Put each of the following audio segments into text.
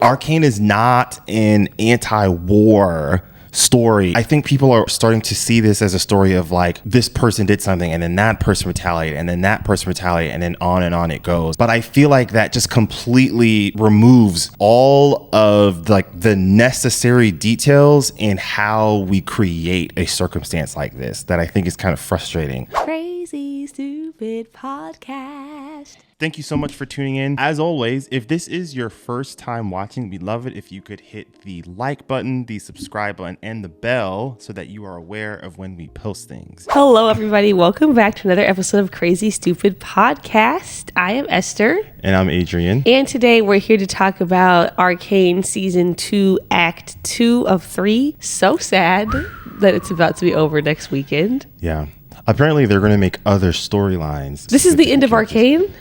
Arcane is not an anti-war story. I think people are starting to see this as a story of like, this person did something and then that person retaliated and then that person retaliated and then on it goes. But I feel like that just completely removes all of like the necessary details in how we create a circumstance like this that I think is kind of frustrating. Crazy Stupid Podcast. Thank you so much for tuning in. As always, if this is your first time watching, we'd love it if you could hit the like button, the subscribe button, and the bell so that you are aware of when we post things. Hello, everybody. Welcome back to another episode of Crazy Stupid Podcast. I am Esther. And I'm Adrian. And today we're here to talk about Arcane Season 2, Act 2 of 3. So sad that it's about to be over next weekend. Yeah. Apparently, they're going to make other storylines. This is the end of Arcane?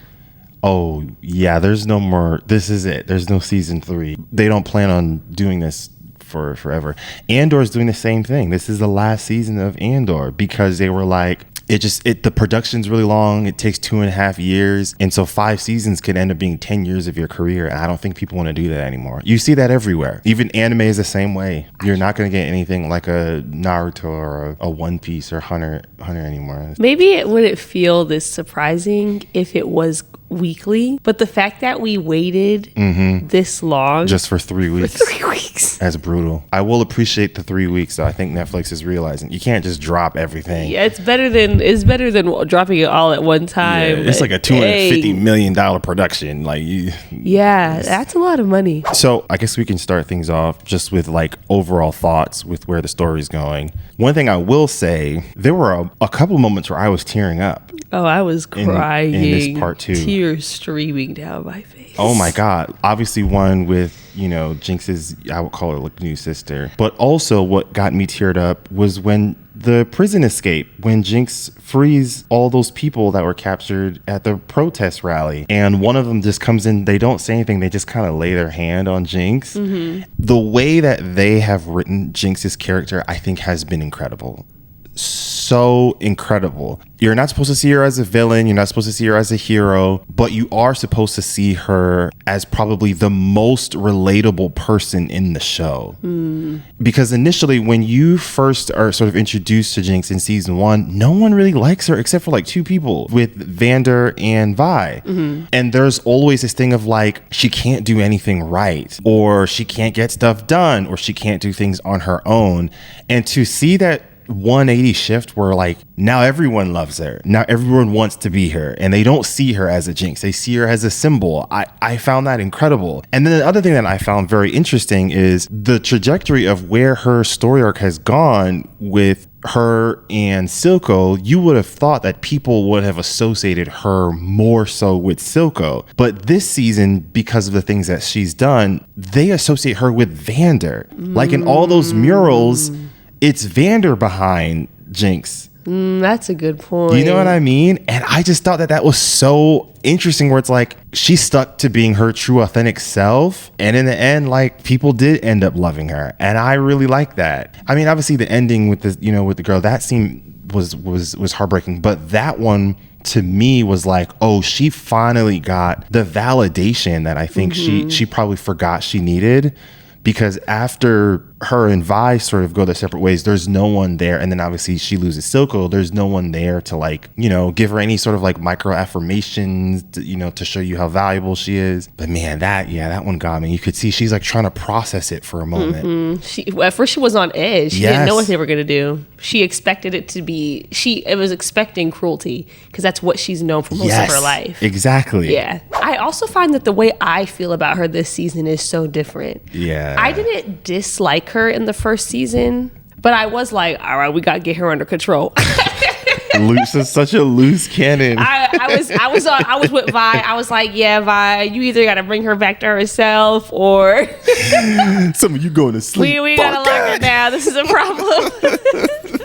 Oh, yeah, there's no more. This is it. There's no season 3. They don't plan on doing this for forever. Andor's doing the same thing. This is the last season of Andor because they were like, the production's really long. It takes 2.5 years. And so 5 seasons could end up being 10 years of your career. And I don't think people want to do that anymore. You see that everywhere. Even anime is the same way. You're not going to get anything like a Naruto or a One Piece or Hunter anymore. Maybe it wouldn't feel this surprising if it was weekly, but the fact that we waited this long just for 3 weeks. For 3 weeks. That's brutal. I will appreciate the 3 weeks though. I think Netflix is realizing you can't just drop everything. Yeah, it's better than dropping it all at one time. Yeah, it's like a $250 million production. Yeah, that's a lot of money. So I guess we can start things off just with like overall thoughts with where the story's going. One thing I will say, there were a couple moments where I was tearing up. Oh, I was crying. In this part too. Tears streaming down my face. Oh my God. Obviously one with, Jinx's, I would call her like new sister. But also what got me teared up was when the prison escape, when Jinx frees all those people that were captured at the protest rally. And one of them just comes in, they don't say anything, they just kind of lay their hand on Jinx. The way that they have written Jinx's character, I think has been incredible. So incredible. You're not supposed to see her as a villain. You're not supposed to see her as a hero, but you are supposed to see her as probably the most relatable person in the show. Because initially, when you first are sort of introduced to Jinx in season 1, no one really likes her except for like 2 people, with Vander and Vi. And there's always this thing of like, she can't do anything right, or she can't get stuff done, or she can't do things on her own. And to see that 180 shift where like now everyone loves her, now everyone wants to be her, and they don't see her as a Jinx, they see her as a symbol. I found that incredible. And then the other thing that I found very interesting is the trajectory of where her story arc has gone with her and Silco. You would have thought that people would have associated her more so with Silco, but this season, because of the things that she's done, they associate her with Vander. Like in all those murals, it's Vander behind Jinx. That's a good point. You know what I mean? And I just thought that was so interesting, where it's like she stuck to being her true authentic self, and in the end, like, people did end up loving her, and I really like that. I mean, obviously the ending with the girl, that scene was heartbreaking, but that one to me was like, oh, she finally got the validation that I think she probably forgot she needed. Because after her and Vi sort of go their separate ways, there's no one there. And then obviously she loses Silco. There's no one there to like, give her any sort of like micro affirmations, to show you how valuable she is. But man, that one got me. You could see she's like trying to process it for a moment. At first she was on edge. She didn't know what they were going to do. She expected it to be, it was expecting cruelty because that's what she's known for most of her life. Exactly. Yeah. I also find that the way I feel about her this season is so different. Yeah. I didn't dislike her in the first season, but I was like, all right, we got to get her under control. Loose is such a loose cannon. I was with Vi. I was like, yeah, Vi, you either got to bring her back to herself or some of you going to sleep. We got to lock her down. This is a problem.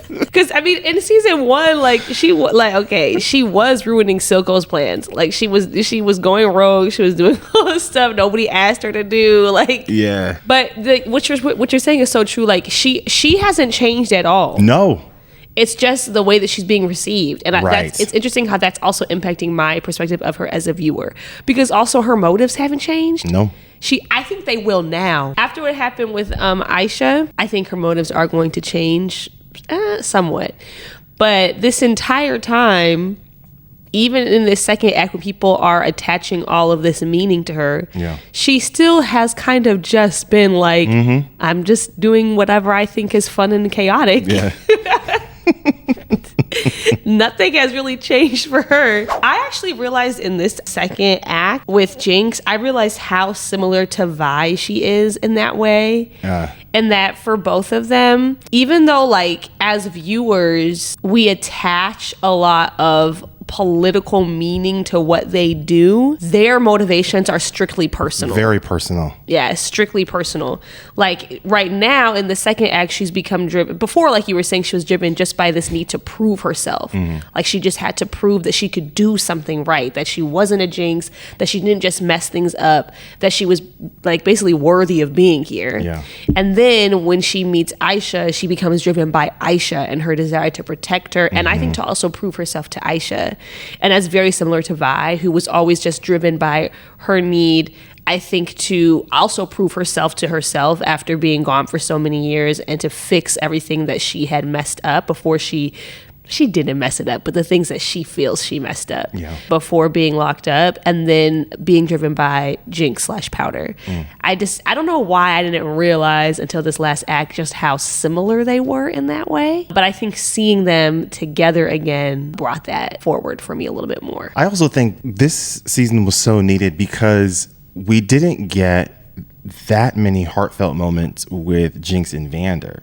Because I mean, in season 1, like she was ruining Silco's plans. Like she was going rogue. She was doing all this stuff nobody asked her to do. Like, yeah. But what you're saying is so true. Like she hasn't changed at all. No. It's just the way that she's being received. And Right. it's interesting how that's also impacting my perspective of her as a viewer. Because also her motives haven't changed. No. I think they will now. After what happened with Aisha, I think her motives are going to change somewhat. But this entire time, even in this second act when people are attaching all of this meaning to her, she still has kind of just been like, I'm just doing whatever I think is fun and chaotic. Yeah. Nothing has really changed for her. I actually realized in this second act with Jinx, I realized how similar to Vi she is in that way. And that for both of them, even though like as viewers, we attach a lot of political meaning to what they do, their motivations are strictly personal. Very personal. Yeah, strictly personal. Like right now in the second act, she's become driven. Before, like you were saying, she was driven just by this need to prove herself. Like she just had to prove that she could do something right, that she wasn't a Jinx, that she didn't just mess things up, that she was like basically worthy of being here. Yeah. And then when she meets Aisha, she becomes driven by Aisha and her desire to protect her. And I think to also prove herself to Aisha. And that's very similar to Vi, who was always just driven by her need, I think, to also prove herself to herself after being gone for so many years and to fix everything that she had messed up before she didn't mess it up, but the things that she feels she messed up before being locked up, and then being driven by Jinx/Powder. I don't know why I didn't realize until this last act just how similar they were in that way. But I think seeing them together again brought that forward for me a little bit more. I also think this season was so needed because we didn't get that many heartfelt moments with Jinx and Vander.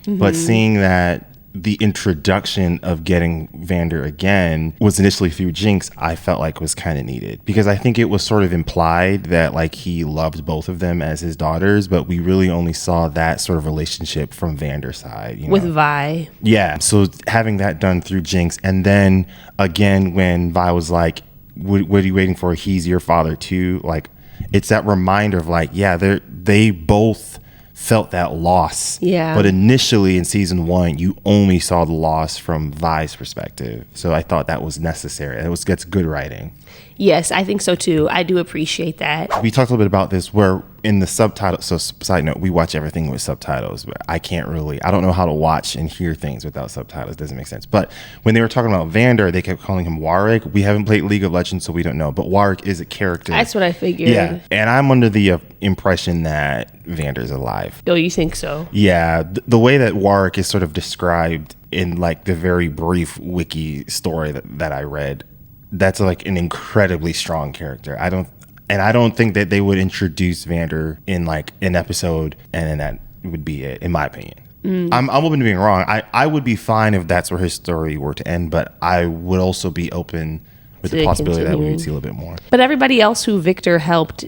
But seeing that the introduction of getting Vander again was initially through Jinx, I felt like was kind of needed, because I think it was sort of implied that like he loved both of them as his daughters, but we really only saw that sort of relationship from Vander's side, you know? With Vi. Yeah. So having that done through Jinx, and then again when Vi was like, what are you waiting for? He's your father too. Like, it's that reminder of like, yeah, they both felt that loss. Yeah. But initially in season 1, you only saw the loss from Vi's perspective. So I thought that was necessary. That's good writing. Yes, I think so too. I do appreciate that. We talked a little bit about this where in the subtitles, so side note, we watch everything with subtitles, but I don't know how to watch and hear things without subtitles. It doesn't make sense. But when they were talking about Vander, they kept calling him Warwick. We haven't played League of Legends, so we don't know. But Warwick is a character. That's what I figured. Yeah. And I'm under the impression that Vander's alive. Oh, you think so? Yeah. The way that Warwick is sort of described in like the very brief wiki story that I read, that's like an incredibly strong character. I don't think that they would introduce Vander in like an episode and then that would be it, in my opinion. I'm open to being wrong. I would be fine if that's where his story were to end, but I would also be open with the possibility that we would see a little bit more. But everybody else who Viktor helped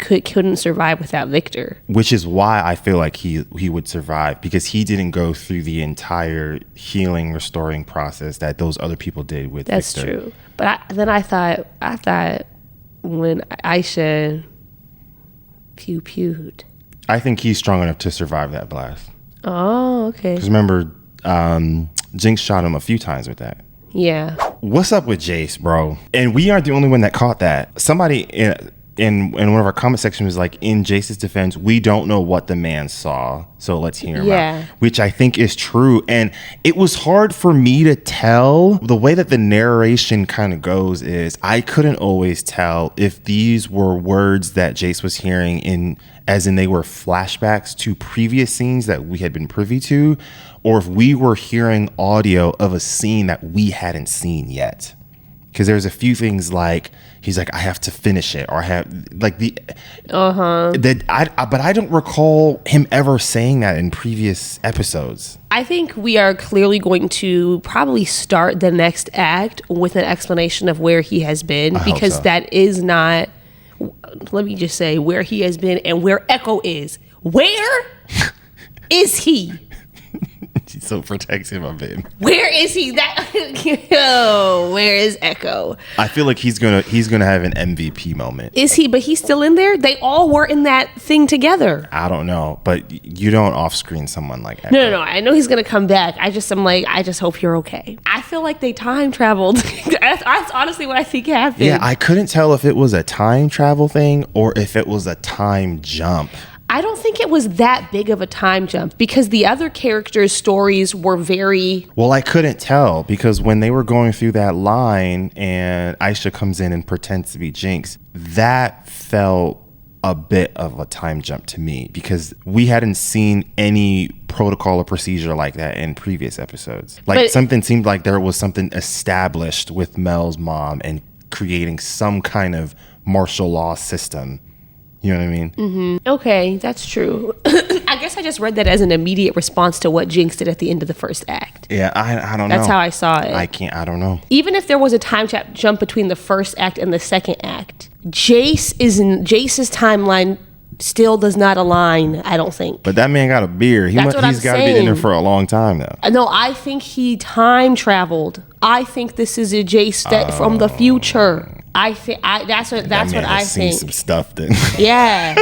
couldn't survive without Viktor. Which is why I feel like he would survive, because he didn't go through the entire healing, restoring process that those other people did with Viktor. That's true. But then I thought when Aisha pewed. I think he's strong enough to survive that blast. Oh, okay. Because remember, Jinx shot him a few times with that. Yeah. What's up with Jayce, bro? And we aren't the only one that caught that. Somebody in one of our comment sections was like, in Jayce's defense, we don't know what the man saw, so let's hear him out. Which I think is true. And it was hard for me to tell. The way that the narration kind of goes is I couldn't always tell if these were words that Jayce was hearing as in they were flashbacks to previous scenes that we had been privy to, or if we were hearing audio of a scene that we hadn't seen yet. Because there's a few things like he's like, I have to finish it, or I have like but I don't recall him ever saying that in previous episodes. I think we are clearly going to probably start the next act with an explanation of where he has been, because that is not, let me just say, where he has been and where Ekko is. Where is he? She's so protective of him. Where is he? Where is Ekko? I feel like he's gonna have an MVP moment. Is he? But he's still in there? They all were in that thing together. I don't know, but you don't off-screen someone like Ekko. No. I know he's gonna come back. I just hope you're okay. I feel like they time traveled. That's honestly what I think happened. Yeah, I couldn't tell if it was a time travel thing or if it was a time jump. I don't think it was that big of a time jump because the other characters' stories were very... Well, I couldn't tell because when they were going through that line and Aisha comes in and pretends to be Jinx, that felt a bit of a time jump to me because we hadn't seen any protocol or procedure like that in previous episodes. Something seemed like there was something established with Mel's mom and creating some kind of martial law system. You know what I mean? Mm-hmm. Okay, that's true. I guess I just read that as an immediate response to what Jinx did at the end of the first act. Yeah, I don't know. That's how I saw it. I don't know. Even if there was a time jump between the first act and the second act, Jayce's timeline still does not align, I don't think. But that man got a beard. He's got to be in there for a long time now. No, I think he time traveled. I think this is a Jayce from the future. That's what I think. Some stuff then. Yeah.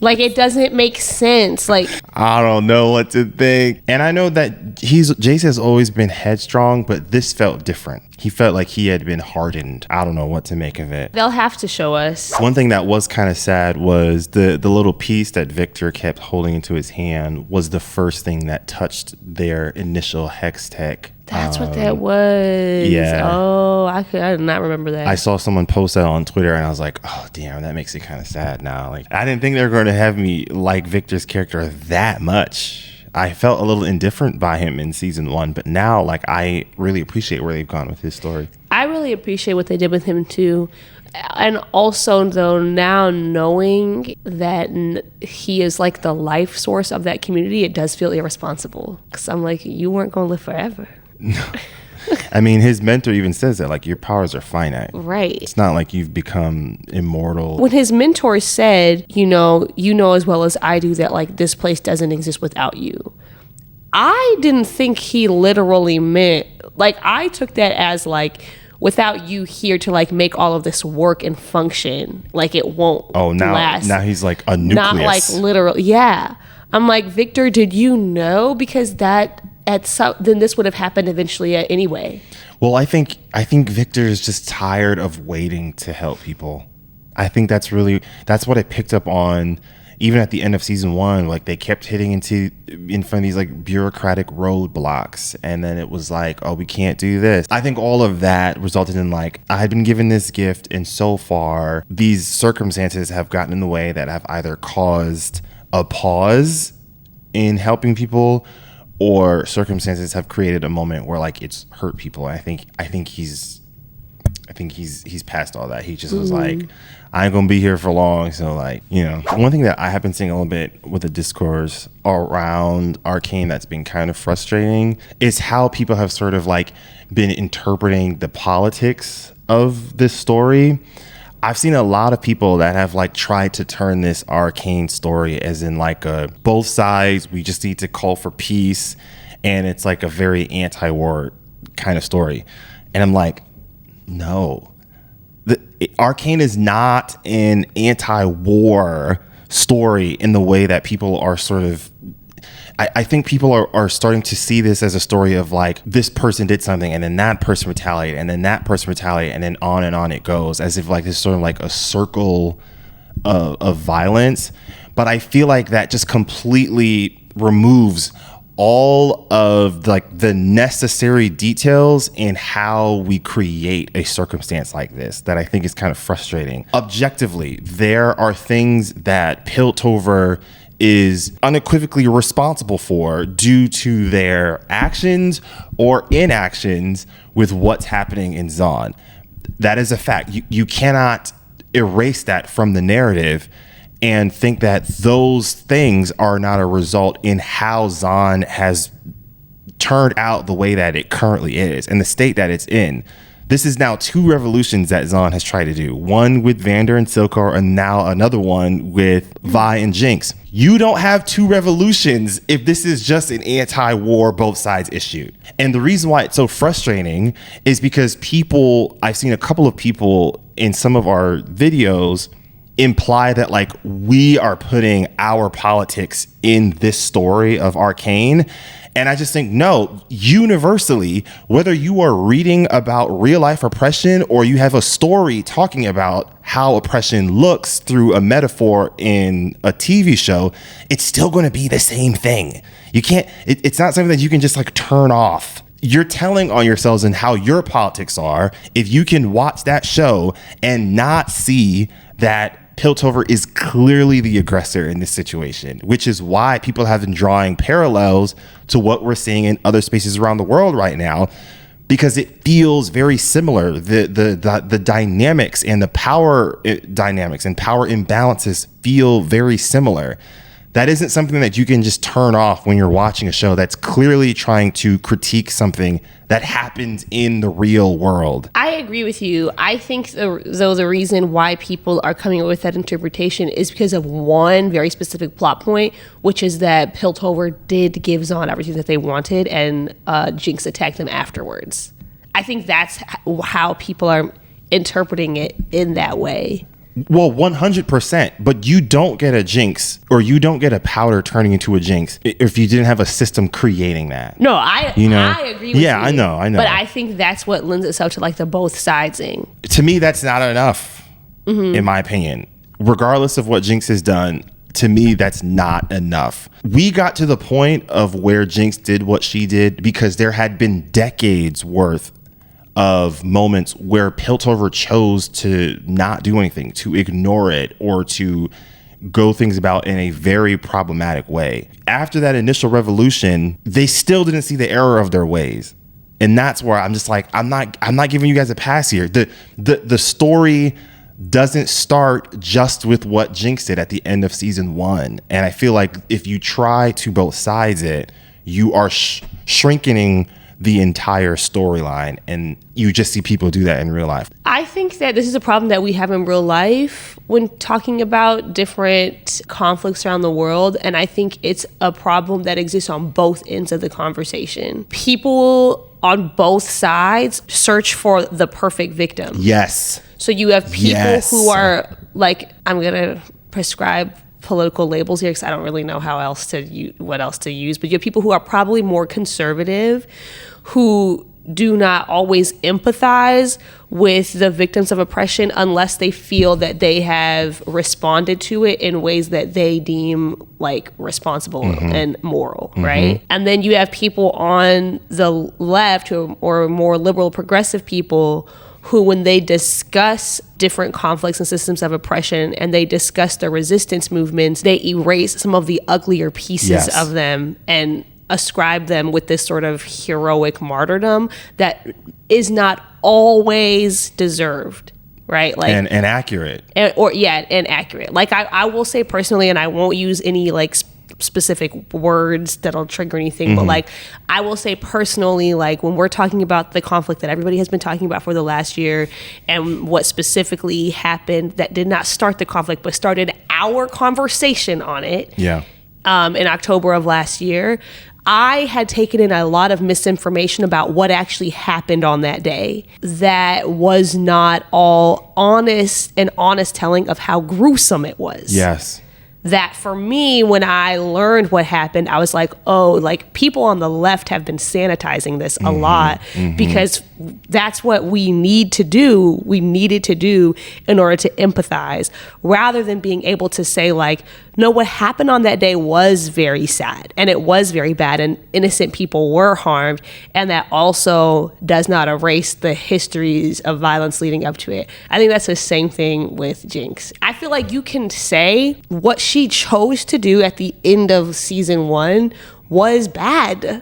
Like it doesn't make sense. Like I don't know what to think. And I know that Jayce has always been headstrong, but this felt different. He felt like he had been hardened. I don't know what to make of it. They'll have to show us. One thing that was kind of sad was the little piece that Viktor kept holding into his hand was the first thing that touched their initial hex tech. That's what that was. Yeah. Oh, I did not remember that. I saw someone post that on Twitter and I was like, oh, damn, that makes it kind of sad now. Like, I didn't think they were going to have me like Viktor's character that much. I felt a little indifferent by him in season 1, but now, like, I really appreciate where they've gone with his story. I really appreciate what they did with him, too. And also, though, now knowing that he is, like, the life source of that community, it does feel irresponsible. Because I'm like, you weren't going to live forever. No. I mean, his mentor even says that, like, your powers are finite. Right. It's not like you've become immortal. When his mentor said, you know as well as I do that, like, this place doesn't exist without you. I didn't think he literally meant, like, I took that as, like, without you here to, like, make all of this work and function, like, it won't last. Now he's, like, a nucleus. Not, like, literally. Yeah. I'm like, Viktor, did you know? Because then this would have happened eventually anyway. Well, I think Viktor is just tired of waiting to help people. I think that's what I picked up on even at the end of season 1. Like, they kept hitting in front of these, like, bureaucratic roadblocks, and then it was like, oh, we can't do this. I think all of that resulted in, like, I had been given this gift, and so far these circumstances have gotten in the way that have either caused a pause in helping people, or circumstances have created a moment where, like, it's hurt people. And I think he's past all that. He just was like, I ain't gonna be here for long. So, like, you know, one thing that I have been seeing a little bit with the discourse around Arcane that's been kind of frustrating is how people have sort of, like, been interpreting the politics of this story. I've seen a lot of people that have, like, tried to turn this Arcane story as in, like, both sides, we just need to call for peace, and it's like a very anti-war kind of story. And I'm like, no. Arcane is not an anti-war story in the way that people are sort of... I think people are starting to see this as a story of, like, this person did something and then that person retaliated and then that person retaliated and then on it goes, as if, like, this sort of like a circle of violence. But I feel like that just completely removes all of, like, the necessary details in how we create a circumstance like this that I think is kind of frustrating. Objectively, there are things that Piltover is unequivocally responsible for due to their actions or inactions with what's happening in Zaun. That is a fact. You cannot erase that from the narrative and think that those things are not a result in how Zaun has turned out the way that it currently is and the state that it's in. This is now 2 revolutions that Zahn has tried to do. One with Vander and Silco, and now another one with Vi and Jinx. You don't have 2 revolutions if this is just an anti-war, both sides issue. And the reason why it's so frustrating is because I've seen a couple of people in some of our videos imply that like we are putting our politics in this story of Arcane. And I just think, no, universally, whether you are reading about real life oppression or you have a story talking about how oppression looks through a metaphor in a TV show, it's still going to be the same thing. You can't, it's not something that you can just like turn off. You're telling on yourselves and how your politics are if you can watch that show and not see that Piltover is clearly the aggressor in this situation, which is why people have been drawing parallels to what we're seeing in other spaces around the world right now, because it feels very similar. The dynamics and the power dynamics and power imbalances feel very similar. That isn't something that you can just turn off when you're watching a show that's clearly trying to critique something that happens in the real world. I agree with you. I think, though, the reason why people are coming up with that interpretation is because of one very specific plot point, which is that Piltover did give Zahn everything that they wanted, and Jinx attacked them afterwards. I think that's how people are interpreting it in that way. Well, 100%, but you don't get a Jinx or you don't get a powder turning into a Jinx if you didn't have a system creating that. No, I agree with you. Yeah, I know. But I think that's what lends itself to like the both sidesing. To me, that's not enough, in my opinion. Regardless of what Jinx has done, to me, that's not enough. We got to the point of where Jinx did what she did because there had been decades worth of moments where Piltover chose to not do anything, to ignore it, or to go things about in a very problematic way. After that initial revolution, they still didn't see the error of their ways. And that's where I'm just like, I'm not giving you guys a pass here. The story doesn't start just with what Jinx did at the end of season 1. And I feel like if you try to both sides it, you are shrinking the entire storyline, and you just see people do that in real life. I think that this is a problem that we have in real life when talking about different conflicts around the world, and I think it's a problem that exists on both ends of the conversation. People on both sides search for the perfect victim. Yes. So you have people who are like, I'm gonna prescribe political labels here because I don't really know what else to use, but you have people who are probably more conservative, who do not always empathize with the victims of oppression unless they feel that they have responded to it in ways that they deem like responsible and moral, right? And then you have people on the left or more liberal progressive people who, when they discuss different conflicts and systems of oppression and they discuss the resistance movements, they erase some of the uglier pieces of them and ascribe them with this sort of heroic martyrdom that is not always deserved, right? Like and accurate. And accurate. Like I will say personally, and I won't use any like specific words that'll trigger anything, but like I will say personally, like when we're talking about the conflict that everybody has been talking about for the last year and what specifically happened that did not start the conflict but started our conversation on it in October of last year, I had taken in a lot of misinformation about what actually happened on that day that was not all honest telling of how gruesome it was. Yes. That for me, when I learned what happened, I was like, oh, like people on the left have been sanitizing this a lot because that's what we need to do. We needed to do in order to empathize, rather than being able to say like, no, what happened on that day was very sad and it was very bad and innocent people were harmed. And that also does not erase the histories of violence leading up to it. I think that's the same thing with Jinx. I feel like you can say what she chose to do at the end of season 1 was bad.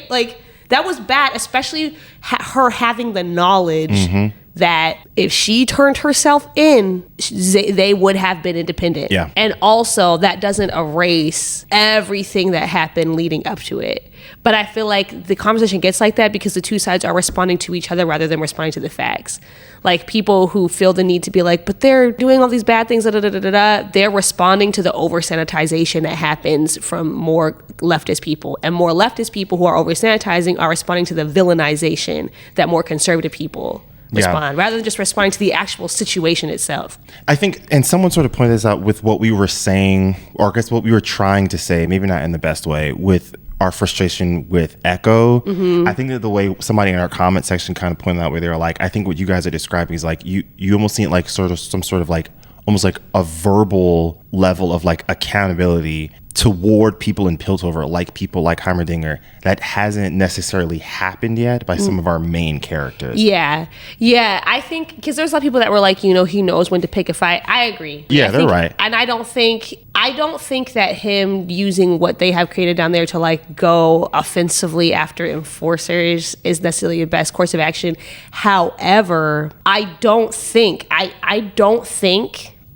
like that was bad, especially her having the knowledge that if she turned herself in, they would have been independent. Yeah. And also that doesn't erase everything that happened leading up to it. But I feel like the conversation gets like that because the two sides are responding to each other rather than responding to the facts. Like people who feel the need to be like, but they're doing all these bad things, they're responding to the over sanitization that happens from more leftist people. And more leftist people who are over sanitizing are responding to the villainization that more conservative people respond, rather than just responding to the actual situation itself. I think, and someone sort of pointed this out with what we were saying, or I guess what we were trying to say, maybe not in the best way, with our frustration with Ekko. I think that the way somebody in our comment section kind of pointed out where they were like, I think what you guys are describing is like, you almost see it like sort of some sort of like, almost like a verbal level of like accountability toward people in Piltover, like people like Heimerdinger, that hasn't necessarily happened yet by some of our main characters. Yeah. I think because there's a lot of people that were like, he knows when to pick a fight. I agree. Yeah, they're right. And I don't think that him using what they have created down there to like go offensively after enforcers is necessarily the best course of action. However, I don't think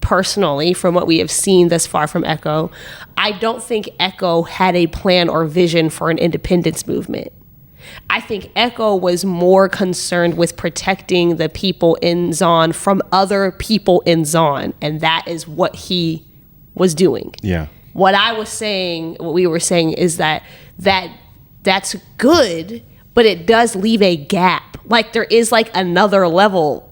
personally, from what we have seen thus far from Ekko, I don't think Ekko had a plan or vision for an independence movement. I think Ekko was more concerned with protecting the people in Zaun from other people in Zaun, and that is what he was doing. Yeah. What we were saying is that's good, but it does leave a gap. Like there is like another level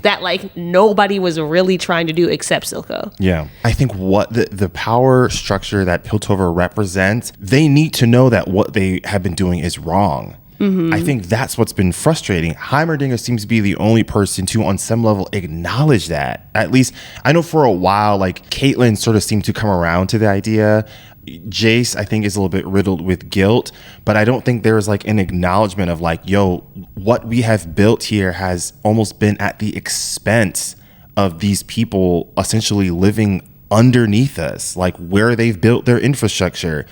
that like nobody was really trying to do except Silco. Yeah. I think what the power structure that Piltover represents, they need to know that what they have been doing is wrong. I think that's what's been frustrating. Heimerdinger seems to be the only person to, on some level, acknowledge that. At least, I know for a while, like, Caitlyn sort of seemed to come around to the idea. Jayce, I think, is a little bit riddled with guilt, but I don't think there's like an acknowledgement of like, yo, what we have built here has almost been at the expense of these people essentially living underneath us, like where they've built their infrastructure,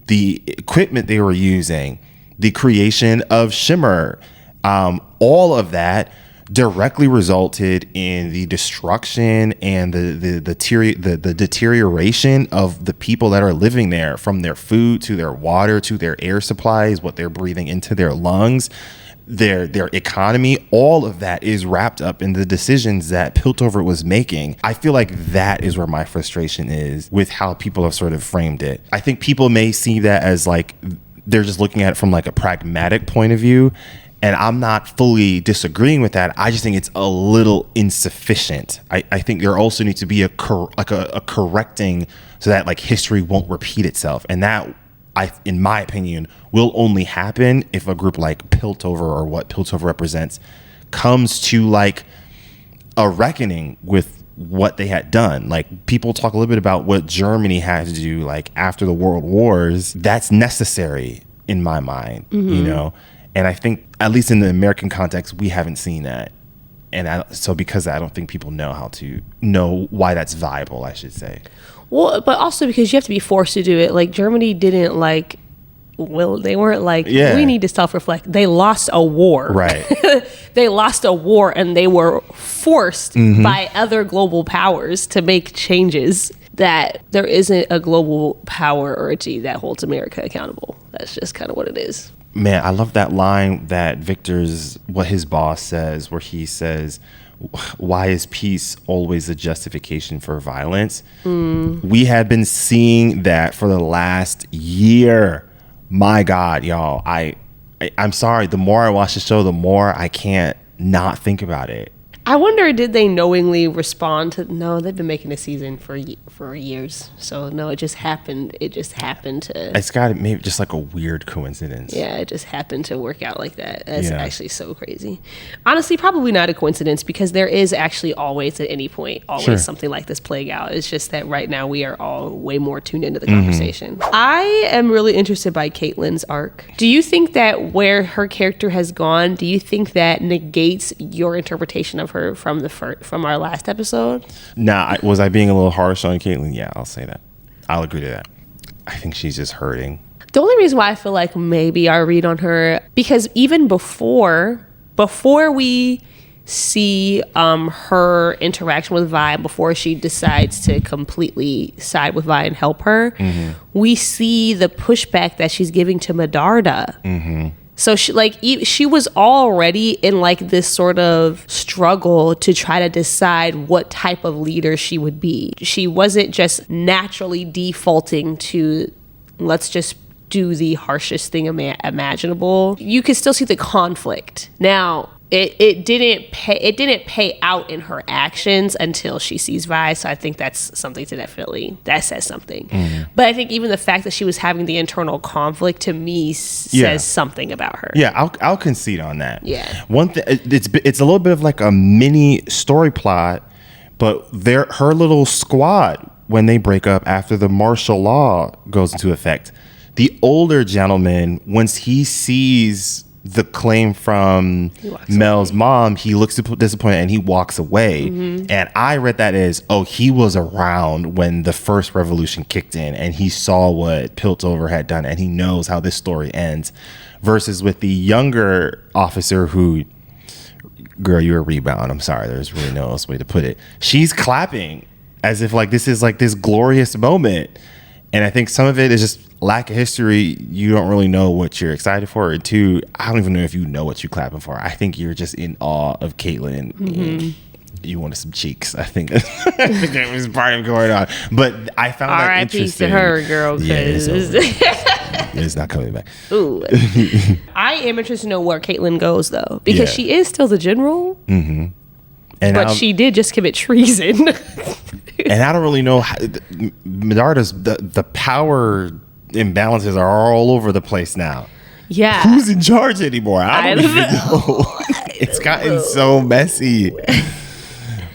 the equipment they were using, the creation of Shimmer, all of that directly resulted in the destruction and the deterioration of the people that are living there, from their food to their water to their air supplies, what they're breathing into their lungs, their economy. All of that is wrapped up in the decisions that Piltover was making. I feel like that is where my frustration is with how people have sort of framed it. I think people may see that as like they're just looking at it from like a pragmatic point of view. And I'm not fully disagreeing with that. I just think it's a little insufficient. I think there also needs to be a correcting so that like history won't repeat itself. And that, in my opinion, will only happen if a group like Piltover, or what Piltover represents, comes to like a reckoning with what they had done. Like, people talk a little bit about what Germany had to do like after the World Wars. That's necessary in my mind, you know? And I think, at least in the American context, we haven't seen that. And so because I don't think people know why that's viable, I should say. Well, but also because you have to be forced to do it. Like, Germany didn't like, well, they weren't like, we need to self-reflect. They lost a war. Right. They lost a war, and they were forced by other global powers to make changes. That there isn't a global power urge that holds America accountable. That's just kind of what it is. Man, I love that line that what his boss says, where he says, why is peace always a justification for violence? We have been seeing that for the last year. My God, y'all, I'm sorry. The more I watch the show, the more I can't not think about it. I wonder, did they knowingly respond to? No, they've been making a season for years. So no, it just happened. It just happened to. It's got maybe just like a weird coincidence. Yeah, it just happened to work out like that. That's actually so crazy. Honestly, probably not a coincidence, because there is actually always, at any point, something like this playing out. It's just that right now we are all way more tuned into the conversation. I am really interested by Caitlyn's arc. Do you think that where her character has gone, do you think that negates your interpretation of her from our last episode? Nah, was I being a little harsh on Caitlyn? Yeah, I'll say that. I'll agree to that. I think she's just hurting. The only reason why I feel like maybe our read on her, because even before we see her interaction with Vi before she decides to completely side with Vi and help her, we see the pushback that she's giving to Medarda. So she was already in like this sort of struggle to try to decide what type of leader she would be. She wasn't just naturally defaulting to let's just do the harshest thing imaginable. You could still see the conflict. Now, it didn't pay out in her actions until she sees Vi. So I think that's something that says something. But I think even the fact that she was having the internal conflict to me says something about her. Yeah, I'll concede on that. Yeah. One thing, it's a little bit of like a mini story plot, but her little squad, when they break up after the martial law goes into effect, the older gentleman, once he sees the claim from Mel's mom, he looks disappointed and he walks away. And I read that as, he was around when the first revolution kicked in and he saw what Piltover had done and he knows how this story ends. Versus with the younger officer who, girl, you're a rebound. I'm sorry, there's really no else way to put it. She's clapping as if like this is like this glorious moment. And I think some of it is just lack of history. You don't really know what you're excited for. And two, I don't even know if you know what you're clapping for. I think you're just in awe of Caitlyn. And you wanted some cheeks. I think that was part of going on. But I found that interesting. R.I.P. to her, girl. Yeah, it's not coming back. Ooh. I am interested to know where Caitlyn goes, though. Because she is still the general. But she did just commit treason. And I don't really know how Medarda's the power imbalances are all over the place now. Yeah. Who's in charge anymore? I don't even know. It's gotten so messy.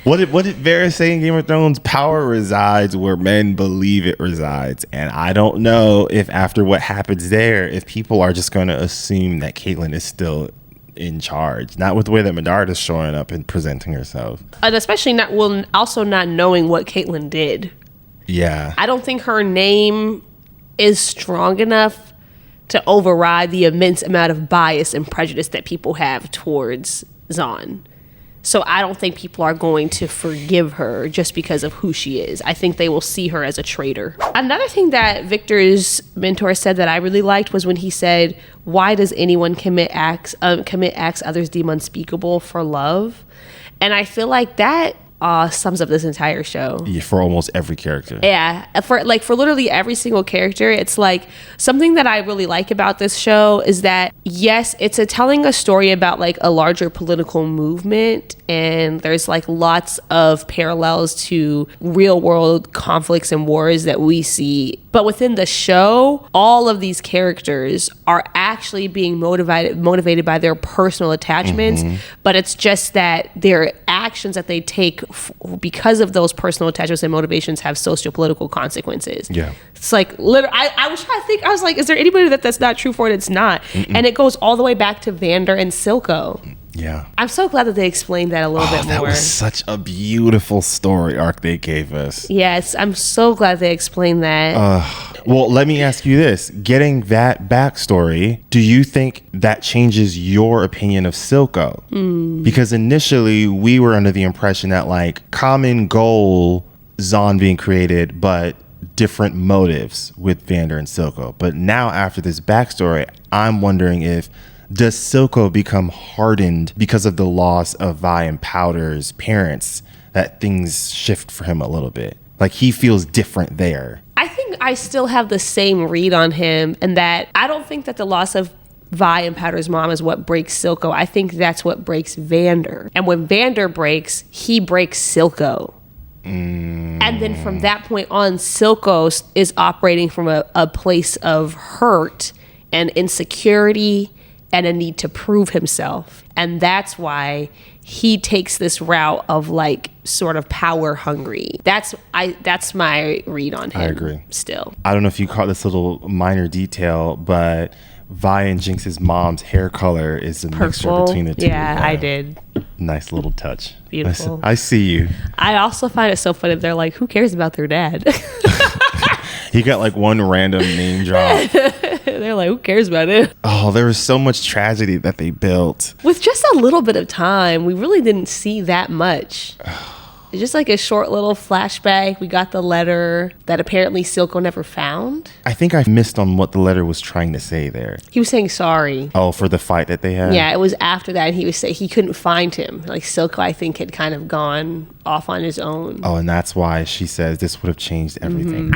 What did Varys say in Game of Thrones? Power resides where men believe it resides. And I don't know if after what happens there, if people are just going to assume that Caitlyn is still in charge, not with the way that Medarda's showing up and presenting herself, and especially also not knowing what Caitlyn did. Yeah, I don't think her name is strong enough to override the immense amount of bias and prejudice that people have towards Zahn. So I don't think people are going to forgive her just because of who she is. I think they will see her as a traitor. Another thing that Viktor's mentor said that I really liked was when he said, "Why does anyone commit acts others deem unspeakable for love?" And I feel like that sums up this entire show. Yeah, for almost every character. Yeah, for literally every single character. It's like something that I really like about this show is that yes, it's telling a story about like a larger political movement, and there's like lots of parallels to real world conflicts and wars that we see. But within the show, all of these characters are actually being motivated by their personal attachments, but it's just that their actions that they take because of those personal attachments and motivations have socio-political consequences. Yeah. It's like, literally, I was trying to think, I was like, is there anybody that's not true for it? It's not. And it goes all the way back to Vander and Silco. Yeah. I'm so glad that they explained that a little bit more. That was such a beautiful story arc they gave us. Yes, I'm so glad they explained that. Well, let me ask you this. Getting that backstory, do you think that changes your opinion of Silco? Because initially we were under the impression that like common goal, Zahn being created, but different motives with Vander and Silco. But now after this backstory, I'm wondering if does Silco become hardened because of the loss of Vi and Powder's parents, that things shift for him a little bit? Like he feels different there. I think I still have the same read on him, and that I don't think that the loss of Vi and Powder's mom is what breaks Silco. I think that's what breaks Vander. And when Vander breaks, he breaks Silco. And then from that point on, Silco is operating from a place of hurt and insecurity and a need to prove himself. And that's why he takes this route of like sort of power hungry. That's my read on him. I agree. Still. I don't know if you caught this little minor detail, but Vi and Jinx's mom's hair color is a mixture between the two. Yeah, I did. Nice little touch. Beautiful. I see you. I also find it so funny. They're like, who cares about their dad? He got like one random name drop. They're like, who cares about it? Oh, there was so much tragedy that they built. With just a little bit of time, we really didn't see that much. It's just like a short little flashback. We got the letter that apparently Silco never found. I think I missed on what the letter was trying to say there. He was saying sorry. Oh, for the fight that they had? Yeah, it was after that. And he was saying he couldn't find him. Like Silco, I think, had kind of gone off on his own. Oh, and that's why she says this would have changed everything.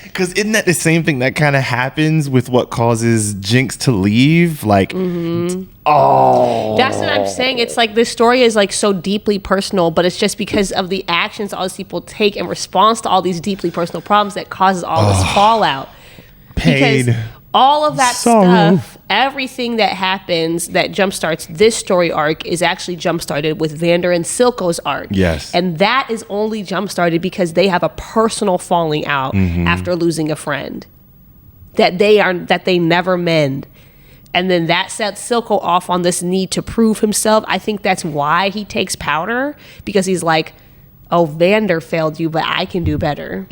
Because isn't that the same thing that kind of happens with what causes Jinx to leave? Like, oh. That's what I'm saying. It's like this story is like so deeply personal, but it's just because of the actions all these people take in response to all these deeply personal problems that causes all this fallout. Pain. Because all of that Sorrow. stuff, everything that happens that jumpstarts this story arc is actually jumpstarted with Vander and Silco's arc. Yes. And that is only jumpstarted because they have a personal falling out after losing a friend that they never mend. And then that sets Silco off on this need to prove himself. I think that's why he takes powder, because he's like, oh, Vander failed you, but I can do better.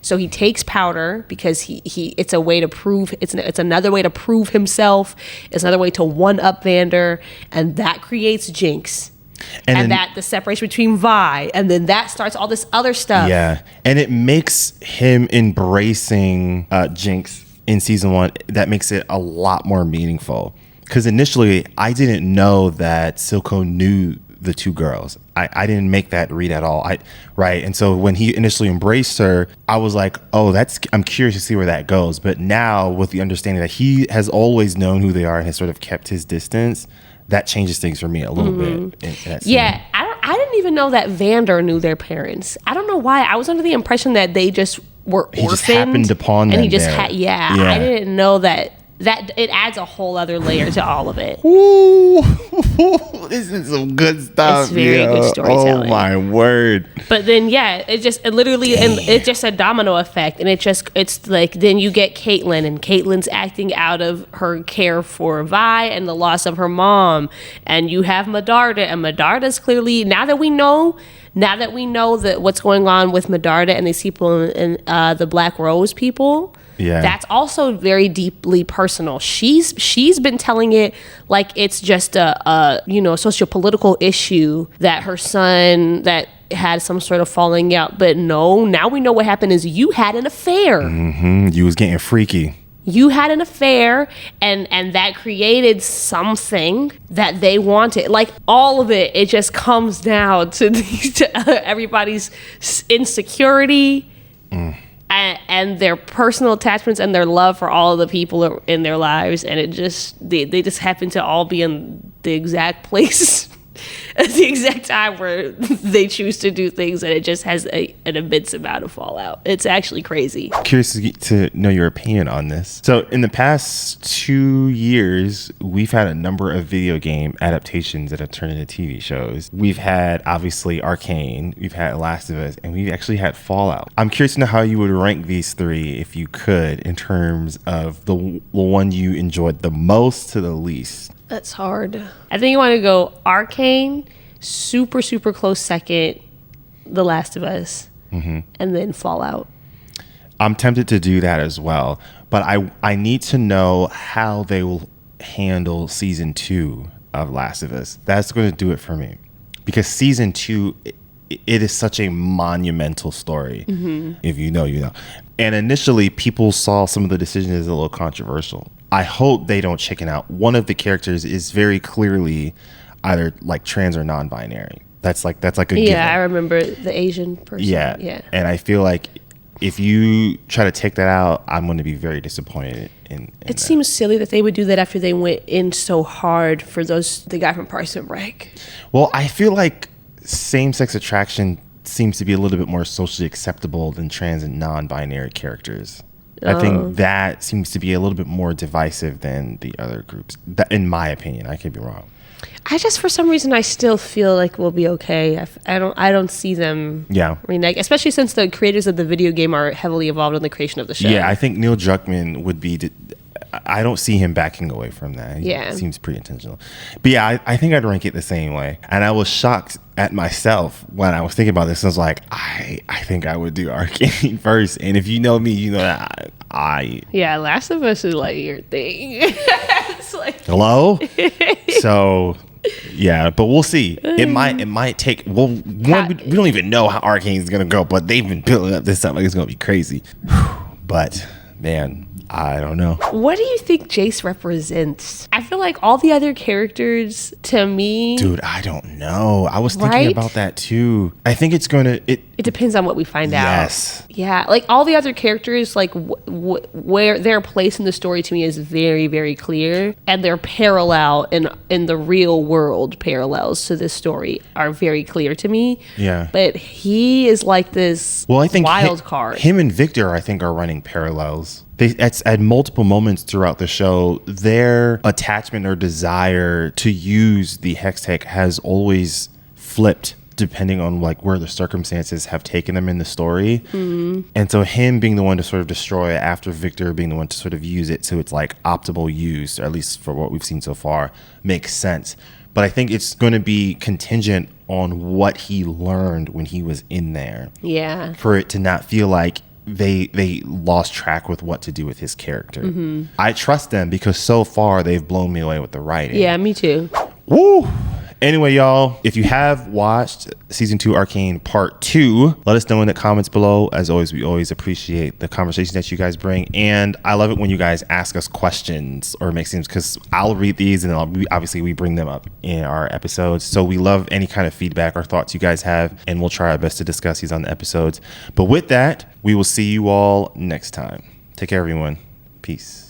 So he takes powder because he it's a way to prove, it's another way to prove himself. It's another way to one up Vander, and that creates Jinx. And then, that the separation between Vi, and then that starts all this other stuff. Yeah, and it makes him embracing Jinx in season 1, that makes it a lot more meaningful. Because initially, I didn't know that Silco knew the two girls. I didn't make that read at all. Right. And so when he initially embraced her, I was like, oh, I'm curious to see where that goes. But now with the understanding that he has always known who they are and has sort of kept his distance, that changes things for me a little bit. In that scene. Yeah, I didn't even know that Vander knew their parents. I don't know why. I was under the impression that they just were orphaned. He just happened upon them. And he just had, yeah, I didn't know that it adds a whole other layer to all of it. Ooh, this is some good stuff. It's very good storytelling. Oh my word. But then it it's just a domino effect, and it's like then you get Caitlyn, and Caitlyn's acting out of her care for Vi and the loss of her mom, and you have Medarda, and Medarda's clearly, now that we know that what's going on with Medarda and these people and the Black Rose people. Yeah. That's also very deeply personal. She's been telling it like it's just a socio-political issue that her son that had some sort of falling out. But no, now we know what happened is you had an affair. You was getting freaky. You had an affair, and that created something that they wanted. Like all of it just comes down to everybody's insecurity. And their personal attachments and their love for all of the people in their lives, and it just they just happen to all be in the exact place at the exact time where they choose to do things, and it just has an immense amount of fallout. It's actually crazy. Curious to know your opinion on this. So in the past 2 years, we've had a number of video game adaptations that have turned into TV shows. We've had, obviously, Arcane, we've had Last of Us, and we've actually had Fallout. I'm curious to know how you would rank these three, if you could, in terms of the one you enjoyed the most to the least. That's hard. I think you want to go Arcane, super, super close second, The Last of Us, and then Fallout. I'm tempted to do that as well, but I need to know how they will handle season 2 of Last of Us. That's going to do it for me, because season 2, it is such a monumental story. If you know, you know. And initially, people saw some of the decisions as a little controversial. I hope they don't chicken out. One of the characters is very clearly either like trans or non-binary. That's like a given. Yeah, I remember the Asian person. Yeah. And I feel like if you try to take that out, I'm going to be very disappointed in it that. Seems silly that they would do that after they went in so hard for the guy from Parks and Rec. Well, I feel like same-sex attraction seems to be a little bit more socially acceptable than trans and non-binary characters. I think that seems to be a little bit more divisive than the other groups, in my opinion. I could be wrong. I just, for some reason, I still feel like we'll be okay. I don't see them renege, especially since the creators of the video game are heavily involved in the creation of the show. Yeah, I think Neil Druckmann would be I don't see him backing away from that. He Yeah. seems pretty intentional. But yeah, I think I'd rank it the same way. And I was shocked at myself when I was thinking about this. I was like, I think I would do Arcane first. And if you know me, you know that I Yeah, Last of Us is like your thing. It's like, hello. So yeah, but we'll see. It might take. Well, one, we don't even know how Arcane is gonna go, but they've been building up this stuff like it's gonna be crazy. But man, I don't know. what do you think Jayce represents? I feel like all the other characters, to me, Dude, I don't know. I was thinking Right? about that too. I think it's gonna. it depends on what we find out. Yes. Yeah, like all the other characters, like where their place in the story to me is very, very clear, and their parallel in the real world parallels to this story are very clear to me. Yeah. But he is like this Well, I think wild card. Him and Viktor, I think, are running parallels. At multiple moments throughout the show, their attachment or desire to use the hex tech has always flipped depending on like where the circumstances have taken them in the story. And so him being the one to sort of destroy it after Viktor being the one to sort of use it to its like optimal use, or at least for what we've seen so far, makes sense. But I think it's going to be contingent on what he learned when he was in there Yeah. for it to not feel like they lost track with what to do with his character. I trust them because so far they've blown me away with the writing. Yeah, me too. Woo! Anyway, y'all, if you have watched season 2 Arcane part 2, let us know in the comments below. As always, we always appreciate the conversation that you guys bring. And I love it when you guys ask us questions or make things, because I'll read these and obviously we bring them up in our episodes. So we love any kind of feedback or thoughts you guys have, and we'll try our best to discuss these on the episodes. But with that, we will see you all next time. Take care, everyone. Peace.